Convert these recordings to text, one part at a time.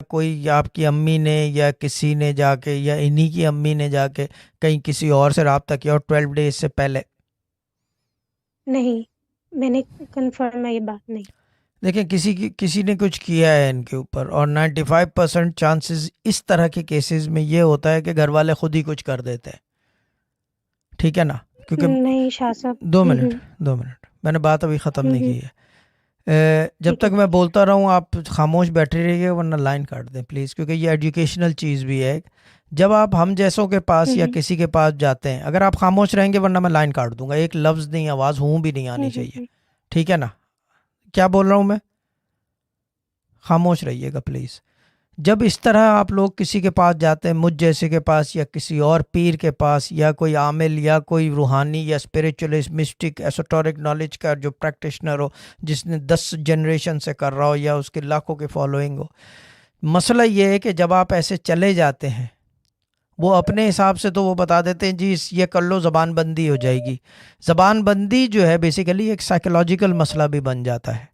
کوئی یا آپ کی امی نے یا کسی نے جا کے یا انہی کی امی نے جا کے کہیں کسی اور سے رابطہ کیا اور 12 ڈیز سے پہلے؟ نہیں، میں نے کنفرم ہے یہ بات نہیں. دیکھیں کسی نے کچھ کیا ہے ان کے اوپر، اور 95% چانسز اس طرح کے کیسز میں یہ ہوتا ہے کہ گھر والے خود ہی کچھ کر دیتے ہیں. ٹھیک ہے نا؟ کیونکہ نہیں شاہ صاحب. 2 منٹ 2 منٹ، میں نے بات ابھی ختم نہیں کی ہے. جب ٹھیک ہے. تک میں بولتا رہوں آپ خاموش بیٹھے رہیے، ورنہ لائن کاٹ دیں پلیز، کیونکہ یہ ایجوکیشنل چیز بھی ہے. جب آپ ہم جیسوں کے پاس یا کسی کے پاس جاتے ہیں، اگر آپ خاموش رہیں گے ورنہ میں لائن کاٹ دوں گا، ایک لفظ نہیں، آواز ہوں بھی نہیں آنی چاہیے. ٹھیک ہے نا؟ کیا بول رہا ہوں میں؟ خاموش رہیے گا پلیز. جب اس طرح آپ لوگ کسی کے پاس جاتے ہیں، مجھ جیسے کے پاس یا کسی اور پیر کے پاس یا کوئی عامل یا کوئی روحانی یا اسپریچولسٹ مسٹک ایسوٹورک نالج کا جو پریکٹیشنر ہو، جس نے 10 جنریشن سے کر رہا ہو یا اس کے لاکھوں کی فالوئنگ ہو، مسئلہ یہ ہے کہ جب آپ ایسے چلے جاتے ہیں، وہ اپنے حساب سے تو وہ بتا دیتے ہیں جی یہ کر لو زبان بندی ہو جائے گی. زبان بندی جو ہے بیسیکلی ایک سائیکولوجیکل مسئلہ بھی بن جاتا ہے.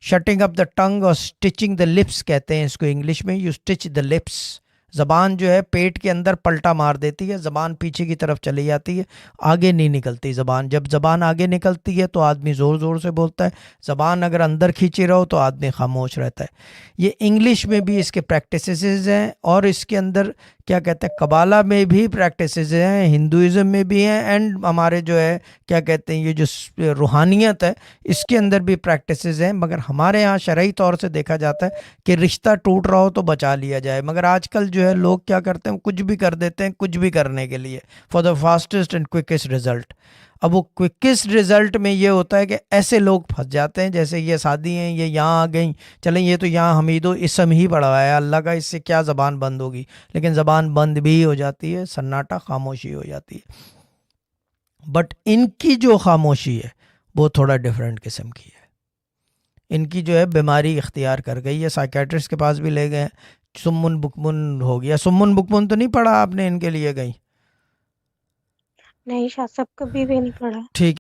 شٹنگ اپ دا ٹنگ اور اسٹچنگ دا لپس کہتے ہیں اس کو انگلش میں. You stitch the lips. زبان جو ہے پیٹ کے اندر پلٹا مار دیتی ہے، زبان پیچھے کی طرف چلی جاتی ہے، آگے نہیں نکلتی زبان. جب زبان آگے نکلتی ہے تو آدمی زور زور سے بولتا ہے، زبان اگر اندر کھینچی رہو تو آدمی خاموش رہتا ہے. یہ انگلش میں بھی اس کے پریکٹسز ہیں، اور اس کے اندر کیا کہتے ہیں قبالہ میں بھی پریکٹسز ہیں، ہندوازم میں بھی ہیں، اینڈ ہمارے جو ہے کیا کہتے ہیں یہ جو روحانیت ہے اس کے اندر بھی پریکٹسز ہیں. مگر ہمارے ہاں شرعی طور سے دیکھا جاتا ہے کہ رشتہ ٹوٹ رہا ہو تو بچا لیا جائے. مگر آج کل جو ہے لوگ کیا کرتے ہیں، کچھ بھی کر دیتے ہیں کچھ بھی کرنے کے لیے، for the fastest and quickest result. اب وہ کوئکسٹ رزلٹ میں یہ ہوتا ہے کہ ایسے لوگ پھنس جاتے ہیں جیسے یہ سعدی ہیں، یہ یہاں آ گئیں، چلیں یہ تو یہاں حمید و اسم ہی پڑھا ہے اللہ کا، اس سے کیا زبان بند ہوگی. لیکن زبان بند بھی ہو جاتی ہے، سناٹا، خاموشی ہو جاتی ہے. بٹ ان کی جو خاموشی ہے وہ تھوڑا ڈیفرنٹ قسم کی ہے. ان کی جو ہے بیماری اختیار کر گئی ہے. سائیکیٹرسٹ کے پاس بھی لے گئے، سمن بکمن ہو گیا. سمن بکمن تو نہیں پڑھا آپ نے ان کے لیے گئی؟ نہیں شاہ صاحب کبھی بھی نہیں پڑھا. ٹھیک